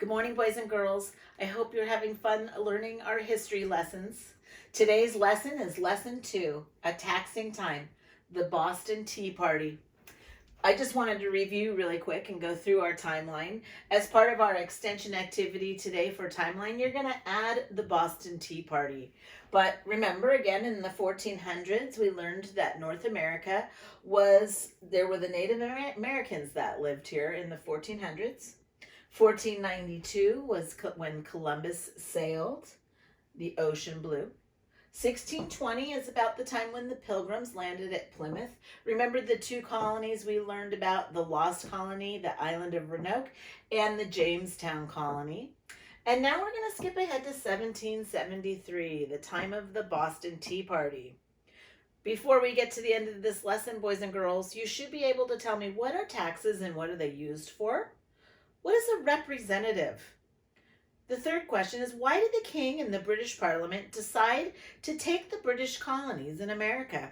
Good morning, boys and girls. I hope you're having fun learning our history lessons. Today's lesson is lesson 2, A Taxing Time, the Boston Tea Party. I just wanted to review really quick and go through our timeline. As part of our extension activity today for timeline, you're going to add the Boston Tea Party. But remember, again, in the 1400s, we learned that North America there were the Native Americans that lived here in the 1400s. 1492 was when Columbus sailed the ocean blue. 1620 is about the time when the Pilgrims landed at Plymouth. Remember the two colonies we learned about, the Lost Colony, the island of Roanoke, and the Jamestown Colony. And now we're going to skip ahead to 1773, the time of the Boston Tea Party. Before we get to the end of this lesson, boys and girls, you should be able to tell me, what are taxes and what are they used for? What is a representative? The third question is, why did the King and the British Parliament decide to take the British colonies in America?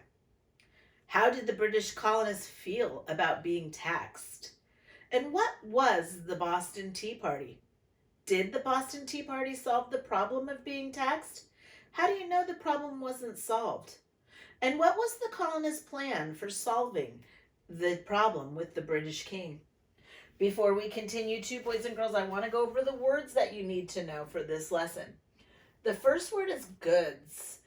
How did the British colonists feel about being taxed? And what was the Boston Tea Party? Did the Boston Tea Party solve the problem of being taxed? How do you know the problem wasn't solved? And what was the colonists' plan for solving the problem with the British King? Before we continue, boys and girls, I want to go over the words that you need to know for this lesson. The first word is goods.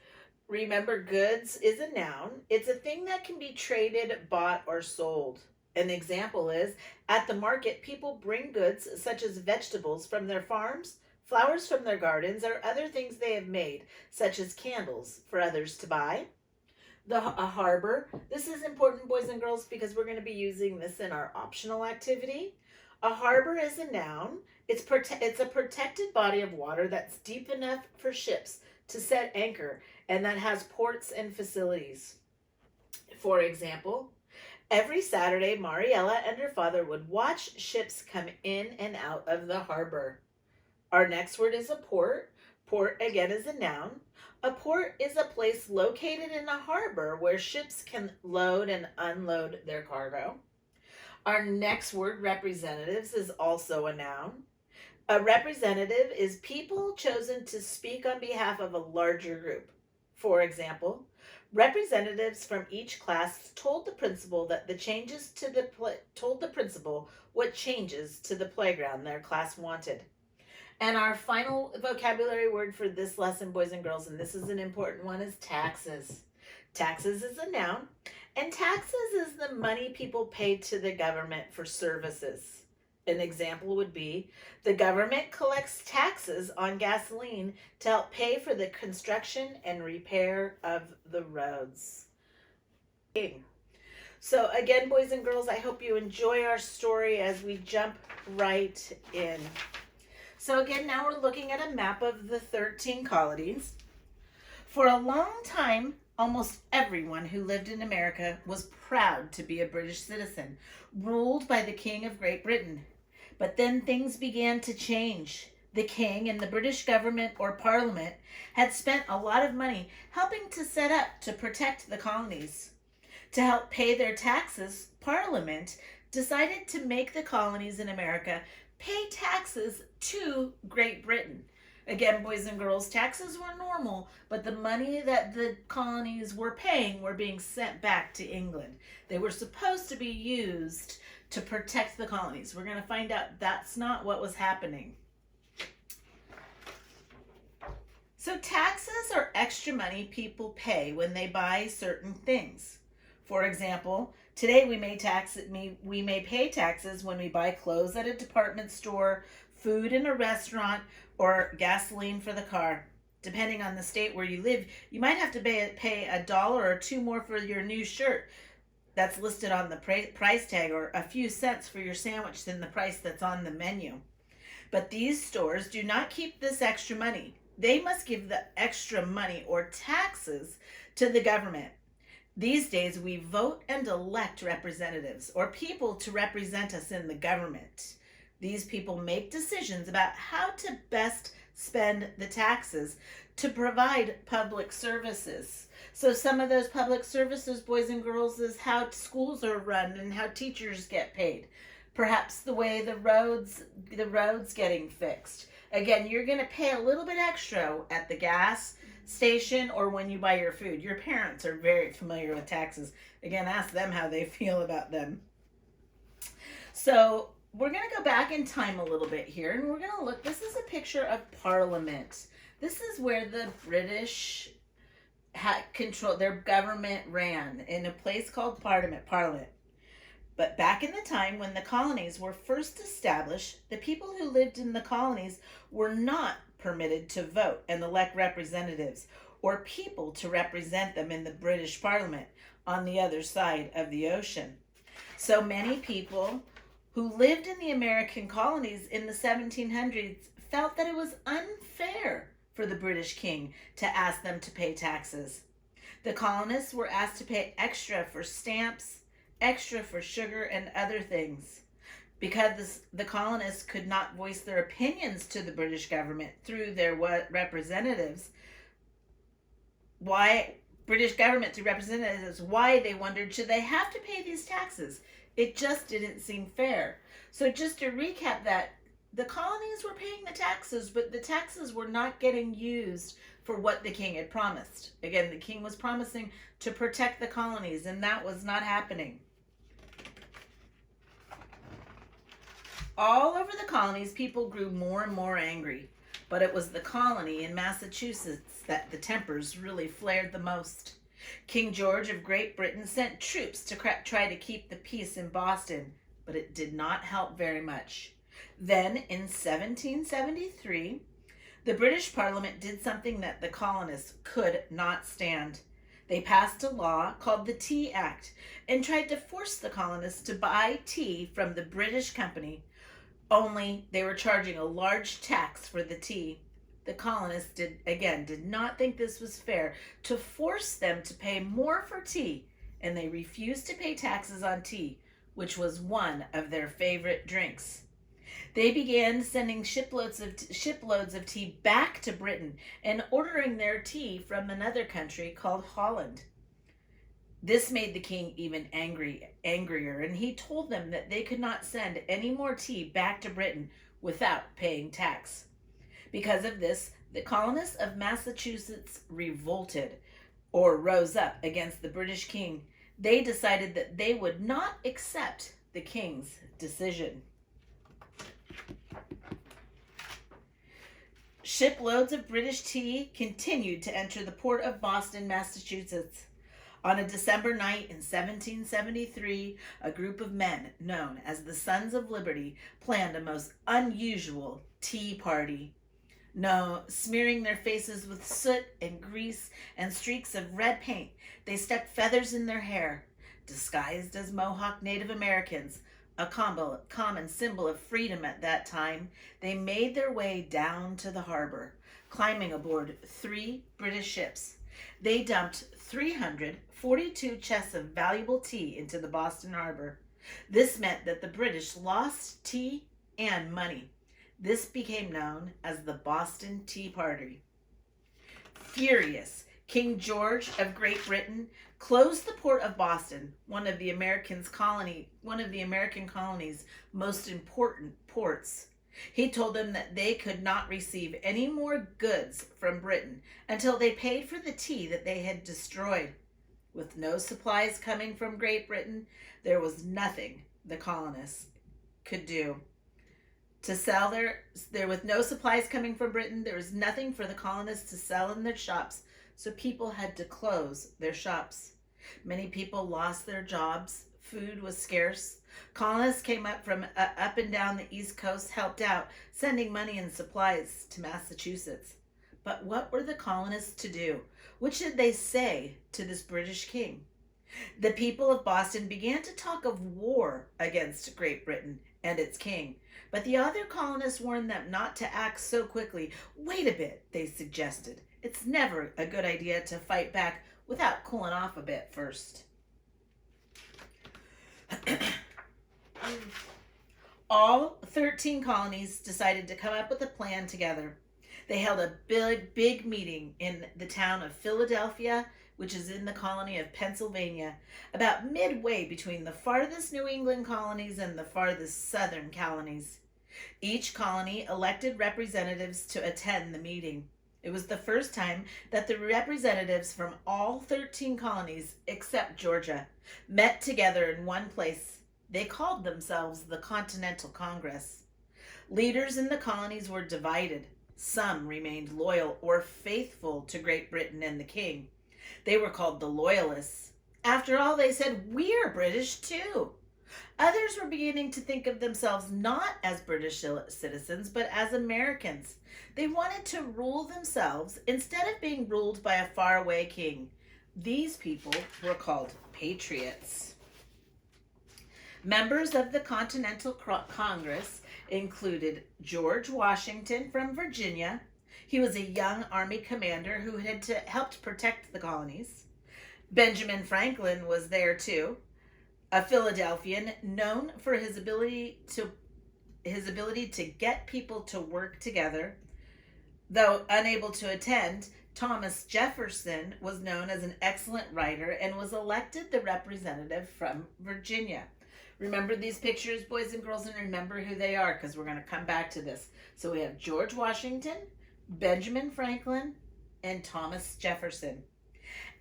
Remember, goods is a noun. It's a thing that can be traded, bought, or sold. An example is, at the market, people bring goods such as vegetables from their farms, flowers from their gardens, or other things they have made, such as candles, for others to buy. A harbor. This is important, boys and girls, because we're going to be using this in our optional activity. A harbor is a noun. It's a protected body of water that's deep enough for ships to set anchor and that has ports and facilities. For example, every Saturday, Mariella and her father would watch ships come in and out of the harbor. Our next word is a port. Port, again, is a noun. A port is a place located in a harbor where ships can load and unload their cargo. Our next word, representatives, is also a noun. A representative is people chosen to speak on behalf of a larger group. For example, representatives from each class told the principal what changes to the playground their class wanted. And our final vocabulary word for this lesson, boys and girls, and this is an important one, is taxes. Taxes is a noun, and taxes is the money people pay to the government for services. An example would be, the government collects taxes on gasoline to help pay for the construction and repair of the roads. So again, boys and girls, I hope you enjoy our story as we jump right in. So again, now we're looking at a map of the 13 colonies. For a long time, almost everyone who lived in America was proud to be a British citizen, ruled by the King of Great Britain. But then things began to change. The King and the British government or Parliament had spent a lot of money helping to set up to protect the colonies. To help pay their taxes, Parliament decided to make the colonies in America pay taxes to Great Britain. Again, boys and girls, taxes were normal, but the money that the colonies were paying were being sent back to England. They were supposed to be used to protect the colonies. We're going to find out that's not what was happening. So taxes are extra money people pay when they buy certain things. For example, today we may pay taxes when we buy clothes at a department store, food in a restaurant, or gasoline for the car. Depending on the state where you live, you might have to pay $1 or $2 more for your new shirt that's listed on the price tag, or a few cents for your sandwich than the price that's on the menu. But these stores do not keep this extra money. They must give the extra money or taxes to the government. These days, we vote and elect representatives or people to represent us in the government. These people make decisions about how to best spend the taxes to provide public services. So some of those public services, boys and girls, is how schools are run and how teachers get paid. Perhaps the way the roads getting fixed. Again, you're going to pay a little bit extra at the gas station or when you buy your food. Your parents are very familiar with taxes. Again, ask them how they feel about them. So we're going to go back in time a little bit here, and we're going to look. This is a picture of Parliament. This is where the British had control. Their government ran in a place called Parliament. But back in the time when the colonies were first established, the people who lived in the colonies were not permitted to vote and elect representatives or people to represent them in the British Parliament on the other side of the ocean. So many people who lived in the American colonies in the 1700s felt that it was unfair for the British king to ask them to pay taxes. The colonists were asked to pay extra for stamps, extra for sugar and other things. Because the colonists could not voice their opinions to the British government through their representatives, why they wondered, should they have to pay these taxes? It just didn't seem fair. So just to recap that, the colonies were paying the taxes, but the taxes were not getting used for what the king had promised. Again, the king was promising to protect the colonies, and that was not happening. All over the colonies, people grew more and more angry, but it was the colony in Massachusetts that the tempers really flared the most. King George of Great Britain sent troops to try to keep the peace in Boston, but it did not help very much. Then, in 1773, the British Parliament did something that the colonists could not stand. They passed a law called the Tea Act and tried to force the colonists to buy tea from the British company, only they were charging a large tax for the tea. The colonists did not think this was fair to force them to pay more for tea, and they refused to pay taxes on tea, which was one of their favorite drinks. They began sending shiploads of tea back to Britain and ordering their tea from another country called Holland. This made the king even angrier, and he told them that they could not send any more tea back to Britain without paying tax. Because of this, the colonists of Massachusetts revolted or rose up against the British king. They decided that they would not accept the king's decision. Shiploads of British tea continued to enter the port of Boston, Massachusetts. On a December night in 1773, a group of men known as the Sons of Liberty planned a most unusual tea party. Smearing their faces with soot and grease and streaks of red paint, they stuck feathers in their hair. Disguised as Mohawk Native Americans, a common symbol of freedom at that time, they made their way down to the harbor, climbing aboard 3 British ships. They dumped 342 chests of valuable tea into the Boston harbor. This meant that the British lost tea and money. This became known as the Boston Tea Party. Furious, King George of Great Britain closed the port of Boston, one of the American colony's most important ports. He told them that they could not receive any more goods from Britain until they paid for the tea that they had destroyed. With no supplies coming from Great Britain, there was nothing the colonists could do. With no supplies coming from Britain, there was nothing for the colonists to sell in their shops, so people had to close their shops. Many people lost their jobs. Food was scarce. Colonists came up from up and down the East Coast, helped out, sending money and supplies to Massachusetts. But what were the colonists to do? What should they say to this British king? The people of Boston began to talk of war against Great Britain and its king. But the other colonists warned them not to act so quickly. Wait a bit, they suggested. It's never a good idea to fight back without cooling off a bit first. All 13 colonies decided to come up with a plan together. They held a big meeting in the town of Philadelphia, which is in the colony of Pennsylvania, about midway between the farthest New England colonies and the farthest southern colonies. Each colony elected representatives to attend the meeting. It was the first time that the representatives from all 13 colonies, except Georgia, met together in one place. They called themselves the Continental Congress. Leaders in the colonies were divided. Some remained loyal or faithful to Great Britain and the king. They were called the Loyalists. After all, they said, "We're British too." Others were beginning to think of themselves not as British citizens, but as Americans. They wanted to rule themselves instead of being ruled by a faraway king. These people were called patriots. Members of the Continental Congress included George Washington from Virginia. He was a young army commander who had helped protect the colonies. Benjamin Franklin was there too, a Philadelphian known for his ability to get people to work together. Though unable to attend, Thomas Jefferson was known as an excellent writer and was elected the representative from Virginia. Remember these pictures, boys and girls, and remember who they are, because we're going to come back to this. So we have George Washington, Benjamin Franklin, and Thomas Jefferson.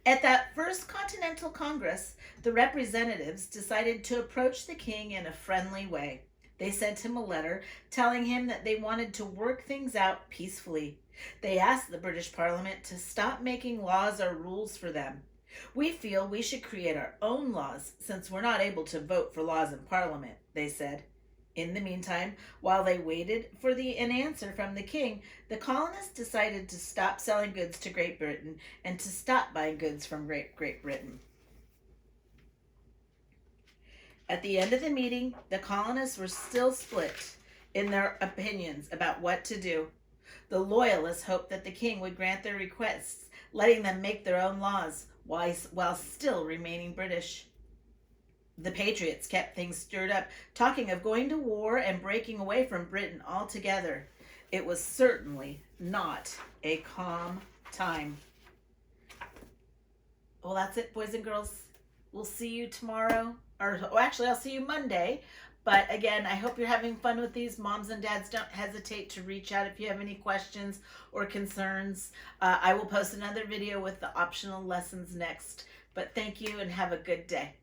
At that first Continental Congress, the representatives decided to approach the king in a friendly way. They sent him a letter telling him that they wanted to work things out peacefully. They asked the British Parliament to stop making laws or rules for them. "We feel we should create our own laws since we're not able to vote for laws in Parliament," they said. In the meantime, while they waited for an answer from the king, the colonists decided to stop selling goods to Great Britain and to stop buying goods from Great Britain. At the end of the meeting, the colonists were still split in their opinions about what to do. The Loyalists hoped that the king would grant their requests, letting them make their own laws while still remaining British. The Patriots kept things stirred up, talking of going to war and breaking away from Britain altogether. It was certainly not a calm time. Well, that's it, boys and girls. We'll see you tomorrow. Actually, I'll see you Monday. But again, I hope you're having fun with these. Moms and dads, don't hesitate to reach out if you have any questions or concerns. I will post another video with the optional lessons next. But thank you and have a good day.